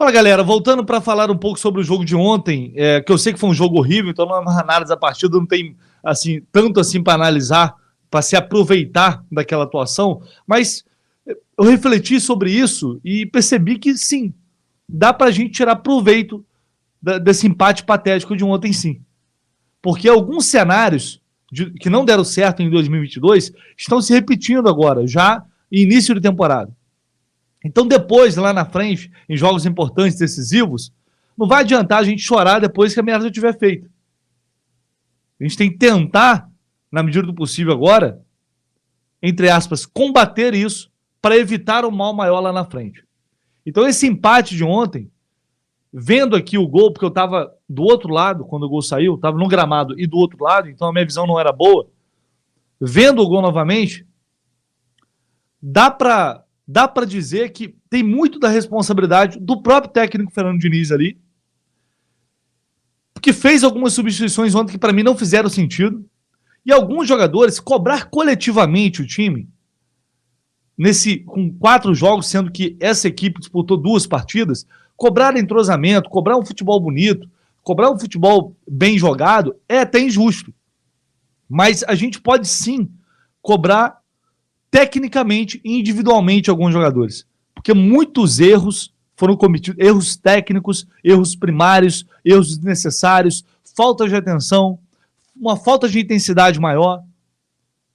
Fala, galera, voltando para falar um pouco sobre o jogo de ontem, que eu sei que foi um jogo horrível, então não é uma análise da partida, não tem assim tanto assim para analisar, para se aproveitar daquela atuação, mas eu refleti sobre isso e percebi que sim, dá para a gente tirar proveito desse empate patético de ontem, sim, porque alguns cenários que não deram certo em 2022 estão se repetindo agora, já em início de temporada. Então, depois, lá na frente, em jogos importantes, decisivos, não vai adiantar a gente chorar depois que a merda tiver feita. A gente tem que tentar, na medida do possível agora, entre aspas, combater isso para evitar o mal maior lá na frente. Então, esse empate de ontem, vendo aqui o gol, porque eu estava do outro lado, quando o gol saiu, estava no gramado e do outro lado, então a minha visão não era boa. Vendo o gol novamente, dá para dizer que tem muito da responsabilidade do próprio técnico Fernando Diniz ali, que fez algumas substituições ontem que para mim não fizeram sentido, e alguns jogadores cobrar coletivamente o time, com 4 jogos, sendo que essa equipe disputou 2 partidas, cobrar entrosamento, cobrar um futebol bonito, cobrar um futebol bem jogado, é até injusto. Mas a gente pode sim cobrar tecnicamente e individualmente alguns jogadores. Porque muitos erros foram cometidos, erros técnicos, erros primários, erros desnecessários, falta de atenção, uma falta de intensidade maior.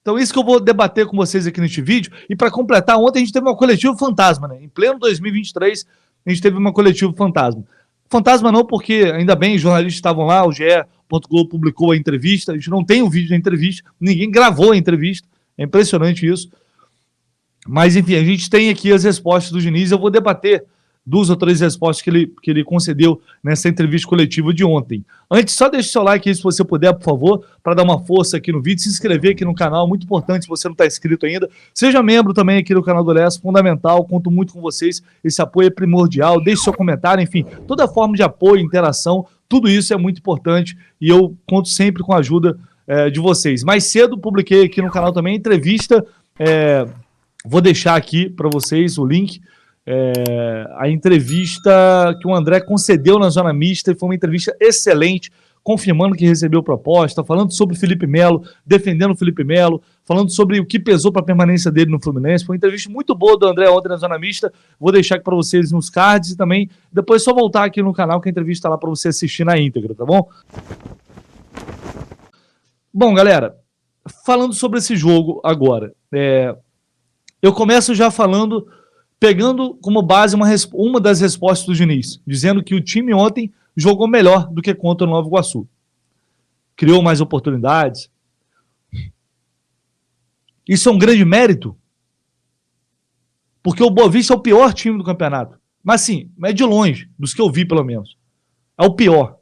Então isso que eu vou debater com vocês aqui neste vídeo. E para completar, ontem a gente teve uma coletiva fantasma, né? Em pleno 2023, a gente teve uma coletiva fantasma. Fantasma não, porque ainda bem, os jornalistas estavam lá, o GE.globo publicou a entrevista, a gente não tem o vídeo da entrevista, ninguém gravou a entrevista, é impressionante isso. Mas, enfim, a gente tem aqui as respostas do Diniz. Eu vou debater 2 ou 3 respostas que ele concedeu nessa entrevista coletiva de ontem. Antes, só deixe seu like aí, se você puder, por favor, para dar uma força aqui no vídeo, se inscrever aqui no canal, muito importante se você não está inscrito ainda. Seja membro também aqui do canal do Lessa, fundamental, conto muito com vocês, esse apoio é primordial, deixe seu comentário, enfim, toda forma de apoio, interação, tudo isso é muito importante e eu conto sempre com a ajuda de vocês. Mais cedo, publiquei aqui no canal também a entrevista... Vou deixar aqui para vocês o link, a entrevista que o André concedeu na Zona Mista, e foi uma entrevista excelente, confirmando que recebeu proposta, falando sobre o Felipe Melo, defendendo o Felipe Melo, falando sobre o que pesou para a permanência dele no Fluminense. Foi uma entrevista muito boa do André ontem na Zona Mista, vou deixar aqui para vocês nos cards e também depois só voltar aqui no canal que a entrevista está lá para você assistir na íntegra, tá bom? Bom, galera, falando sobre esse jogo agora, eu começo já falando, pegando como base uma das respostas do Diniz, dizendo que o time ontem jogou melhor do que contra o Nova Iguaçu. Criou mais oportunidades. Isso é um grande mérito, porque o Boa Vista é o pior time do campeonato. Mas sim, é de longe, dos que eu vi pelo menos. É o pior.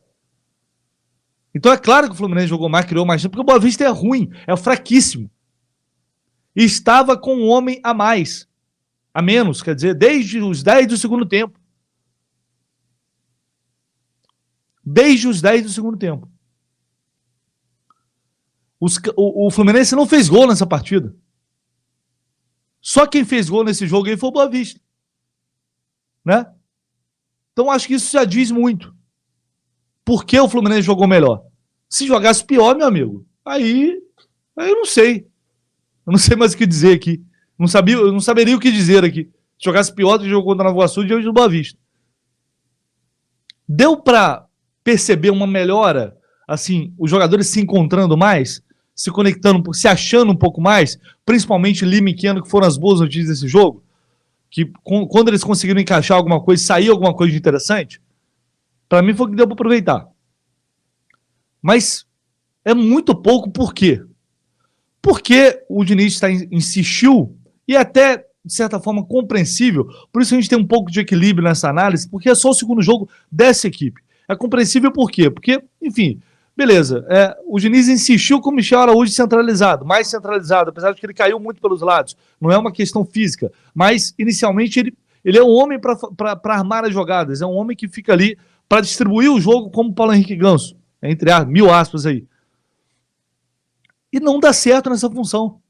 Então é claro que o Fluminense jogou mais, criou mais, porque o Boa Vista é ruim, é fraquíssimo. E estava com um homem a mais, a menos, quer dizer, desde os 10 do segundo tempo. Desde os 10 do segundo tempo. O Fluminense não fez gol nessa partida. Só quem fez gol nesse jogo aí foi o Boa Vista. Né? Então acho que isso já diz muito. Por que o Fluminense jogou melhor? Se jogasse pior, meu amigo, aí eu não sei. Eu não sei mais o que dizer aqui. Eu não saberia o que dizer aqui. Se jogasse pior do que jogou contra o Nova Iguaçu diante do Boa Vista. Deu para perceber uma melhora, assim, os jogadores se encontrando mais, se conectando, se achando um pouco mais, principalmente Lima e Keno, que foram as boas notícias desse jogo, que quando eles conseguiram encaixar alguma coisa, sair alguma coisa de interessante, para mim foi o que deu para aproveitar. Mas é muito pouco, por quê? Porque o Diniz insistiu, e até, de certa forma, compreensível, por isso a gente tem um pouco de equilíbrio nessa análise, porque é só o segundo jogo dessa equipe. É compreensível por quê? Porque, enfim, beleza, o Diniz insistiu com o Michel Araújo centralizado, mais centralizado, apesar de que ele caiu muito pelos lados, não é uma questão física, mas inicialmente ele é um homem para armar as jogadas, é um homem que fica ali para distribuir o jogo como o Paulo Henrique Ganso, entre 1000 aspas aí. E não dá certo nessa função.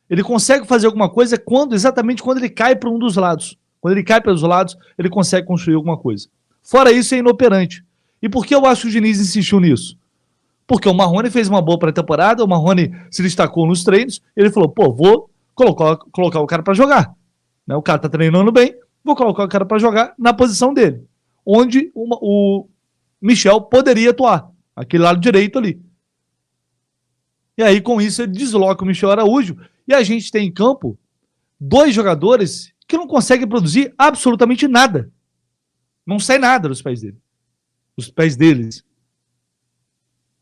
Ele consegue fazer alguma coisa exatamente quando ele cai para um dos lados. Quando ele cai pelos lados, ele consegue construir alguma coisa. Fora isso, é inoperante. E por que eu acho que o Diniz insistiu nisso? Porque o Marrone fez uma boa pré-temporada, o Marrone se destacou nos treinos, ele falou, pô, vou colocar o cara para jogar. Né? O cara tá treinando bem, vou colocar o cara para jogar na posição dele, onde o Michel poderia atuar, aquele lado direito ali. E aí, com isso, ele desloca o Michel Araújo, e a gente tem em campo 2 jogadores que não conseguem produzir absolutamente nada. Não sai nada dos pés dele. Dos pés deles.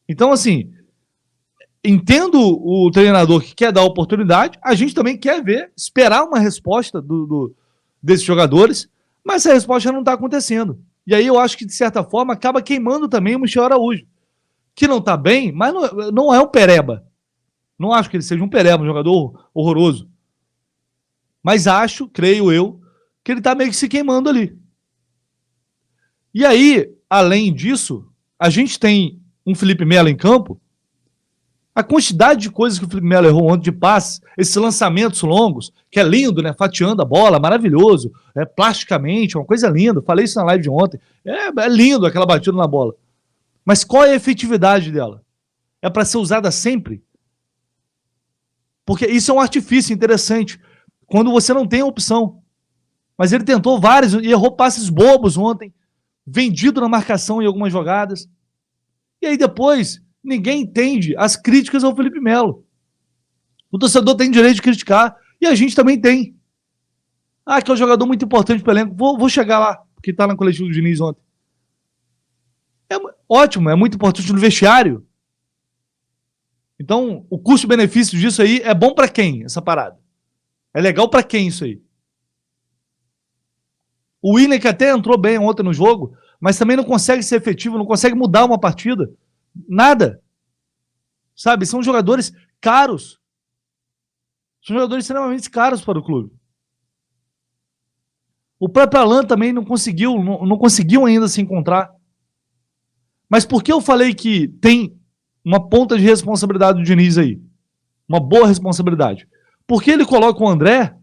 Então, assim, entendo o treinador que quer dar oportunidade, a gente também quer ver, esperar uma resposta desses jogadores, mas essa resposta não está acontecendo. E aí eu acho que, de certa forma, acaba queimando também o Michel Araújo, que não está bem, mas não é um pereba. Não acho que ele seja um pereba, um jogador horroroso. Mas acho, creio eu, que ele está meio que se queimando ali. E aí, além disso, a gente tem um Felipe Melo em campo. A quantidade de coisas que o Felipe Melo errou ontem de passes, esses lançamentos longos, que é lindo, né? Fatiando a bola, maravilhoso, plasticamente, uma coisa linda. Falei isso na live de ontem. É lindo aquela batida na bola. Mas qual é a efetividade dela? É para ser usada sempre? Porque isso é um artifício interessante, quando você não tem a opção. Mas ele tentou vários e errou passes bobos ontem, vendido na marcação em algumas jogadas. E aí depois, ninguém entende as críticas ao Felipe Melo. O torcedor tem direito de criticar, e a gente também tem. Ah, que é um jogador muito importante para o elenco. Vou chegar lá, porque está na coletiva do Diniz ontem. É ótimo, é muito importante no vestiário. Então, o custo-benefício disso aí é bom para quem, essa parada? É legal para quem isso aí? O Willian, que até entrou bem ontem no jogo, mas também não consegue ser efetivo, não consegue mudar uma partida. Nada. Sabe? São jogadores caros. São jogadores extremamente caros para o clube. O próprio Alan também não conseguiu ainda se encontrar. Mas por que eu falei que tem uma ponta de responsabilidade do Diniz aí? Uma boa responsabilidade. Porque ele coloca o André,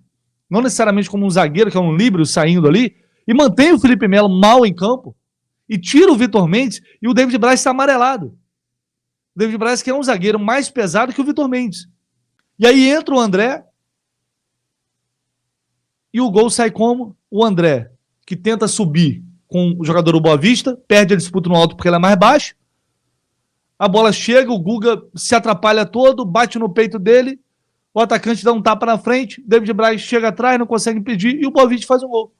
não necessariamente como um zagueiro, que é um líbero saindo ali, e mantém o Felipe Melo mal em campo, e tira o Vitor Mendes, e o David Braz está amarelado. O David Braz que é um zagueiro mais pesado que o Vitor Mendes. E aí entra o André, e o gol sai como? O André, que tenta subir com o jogador do Boa Vista, perde a disputa no alto porque ele é mais baixo, a bola chega, o Guga se atrapalha todo, bate no peito dele, o atacante dá um tapa na frente, David Braz chega atrás, não consegue impedir, e o Boa Vista faz um gol.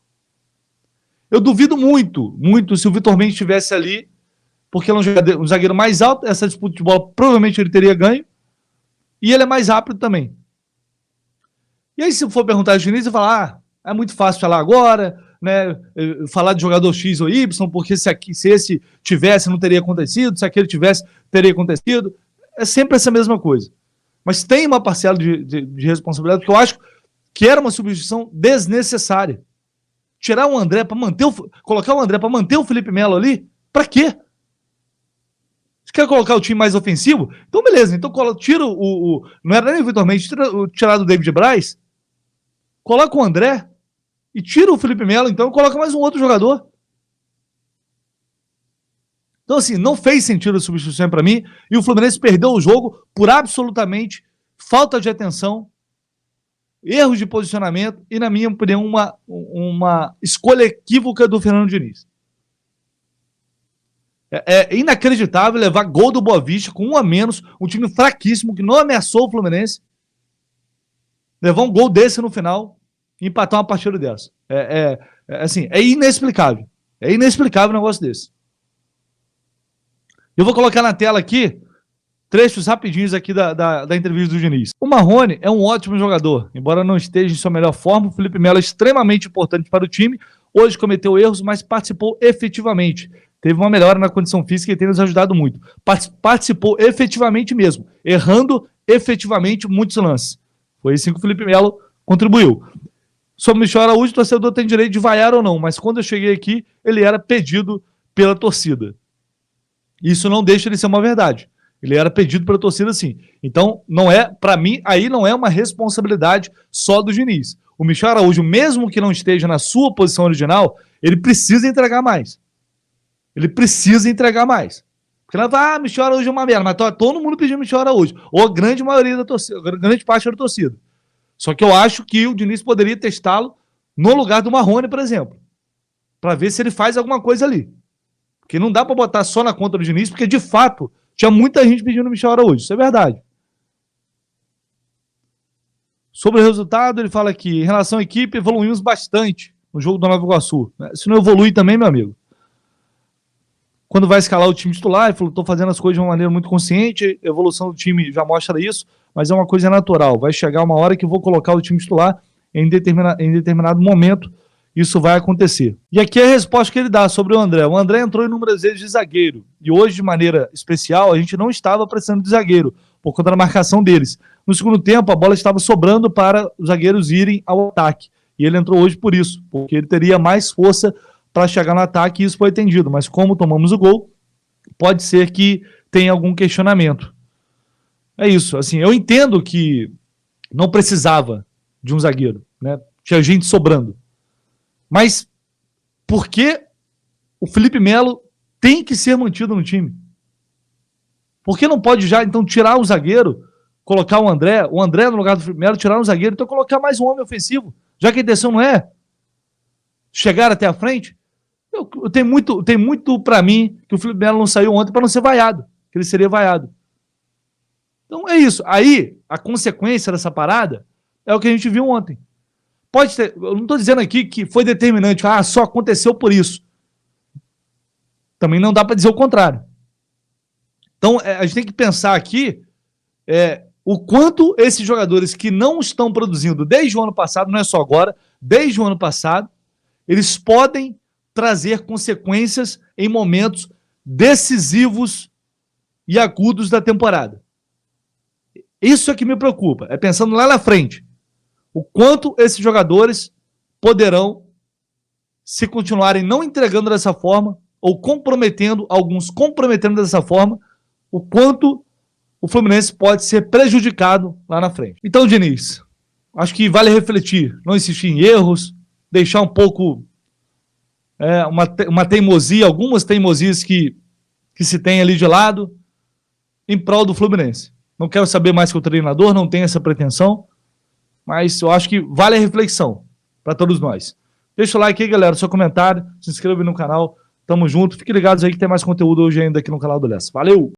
Eu duvido muito, muito, se o Vitor Mendes estivesse ali, porque ele é um zagueiro mais alto, essa disputa de bola provavelmente ele teria ganho, e ele é mais rápido também. E aí, se for perguntar ao Diniz, eu falar, é muito fácil falar agora, né, falar de jogador X ou Y, porque se esse tivesse, não teria acontecido, se aquele tivesse, teria acontecido. É sempre essa mesma coisa. Mas tem uma parcela de responsabilidade, porque eu acho que era uma substituição desnecessária. Tirar o André para colocar o André para manter o Felipe Melo ali, para quê? Você quer colocar o time mais ofensivo? Então beleza, então tira não era nem o Vitor Mendes, tirar do David Braz, coloca o André e tira o Felipe Melo, então coloca mais um outro jogador. Então assim, não fez sentido a substituição para mim, e o Fluminense perdeu o jogo por absolutamente falta de atenção, erros de posicionamento e, na minha opinião, uma escolha equívoca do Fernando Diniz. É inacreditável levar gol do Boa Vista com 1 a menos, um time fraquíssimo que não ameaçou o Fluminense, levar um gol desse no final e empatar uma partida dessa. Assim, é inexplicável. É inexplicável um negócio desse. Eu vou colocar na tela aqui trechos rapidinhos aqui da entrevista do Diniz. O Marrone é um ótimo jogador, embora não esteja em sua melhor forma. O Felipe Melo é extremamente importante para o time. Hoje cometeu erros, mas participou efetivamente. Teve uma melhora na condição física e tem nos ajudado muito. Participou efetivamente mesmo, errando efetivamente muitos lances. Foi assim que o Felipe Melo contribuiu. Sobre o Michel Araújo, o torcedor tem direito de vaiar ou não, mas quando eu cheguei aqui, ele era pedido pela torcida. Isso não deixa ele ser uma verdade. Ele era pedido pela torcida, sim. Então, não é, para mim, aí não é uma responsabilidade só do Diniz. O Michel Araújo, mesmo que não esteja na sua posição original, ele precisa entregar mais. Ele precisa entregar mais. Porque ela vai, Michel Araújo é uma merda, mas todo mundo pediu Michel Araújo. Ou a grande maioria da torcida, a grande parte da torcida. Só que eu acho que o Diniz poderia testá-lo no lugar do Marrone, por exemplo. Para ver se ele faz alguma coisa ali. Porque não dá para botar só na conta do Diniz, porque de fato tinha muita gente pedindo Michel Araújo. Isso é verdade. Sobre o resultado, ele fala aqui, em relação à equipe, evoluímos bastante no jogo do Nova Iguaçu. Se não evolui também, meu amigo. Quando vai escalar o time titular, ele falou, estou fazendo as coisas de uma maneira muito consciente, a evolução do time já mostra isso, mas é uma coisa natural. Vai chegar uma hora que eu vou colocar o time titular em determinado momento, isso vai acontecer. E aqui é a resposta que ele dá sobre o André. O André entrou inúmeras vezes de zagueiro, e hoje, de maneira especial, a gente não estava precisando de zagueiro, por conta da marcação deles. No segundo tempo, a bola estava sobrando para os zagueiros irem ao ataque, e ele entrou hoje por isso, porque ele teria mais força para chegar no ataque, e isso foi atendido. Mas como tomamos o gol, pode ser que tenha algum questionamento. É isso. Assim, eu entendo que não precisava de um zagueiro, né? Tinha gente sobrando. Mas por que o Felipe Melo tem que ser mantido no time? Por que não pode já, então, tirar o zagueiro, colocar o André no lugar do Felipe Melo, tirar um zagueiro, então colocar mais um homem ofensivo, já que a intenção não é chegar até a frente? Tem muito para mim que o Felipe Melo não saiu ontem para não ser vaiado, que ele seria vaiado. Então é isso. Aí, a consequência dessa parada é o que a gente viu ontem. Pode ter, eu não estou dizendo aqui que foi determinante, só aconteceu por isso. Também não dá para dizer o contrário. Então, a gente tem que pensar aqui o quanto esses jogadores que não estão produzindo desde o ano passado, não é só agora, desde o ano passado, eles podem trazer consequências em momentos decisivos e agudos da temporada. Isso é que me preocupa, é pensando lá na frente, o quanto esses jogadores poderão, se continuarem não entregando dessa forma, ou alguns comprometendo dessa forma, o quanto o Fluminense pode ser prejudicado lá na frente. Então, Diniz, acho que vale refletir, não insistir em erros, deixar um pouco uma teimosia, algumas teimosias que se tem ali de lado, em prol do Fluminense. Não quero saber mais que o treinador, não tenho essa pretensão, mas eu acho que vale a reflexão para todos nós. Deixa o like aí, galera, seu comentário, se inscreva no canal, tamo junto, fiquem ligados aí que tem mais conteúdo hoje ainda aqui no canal do Lessa. Valeu!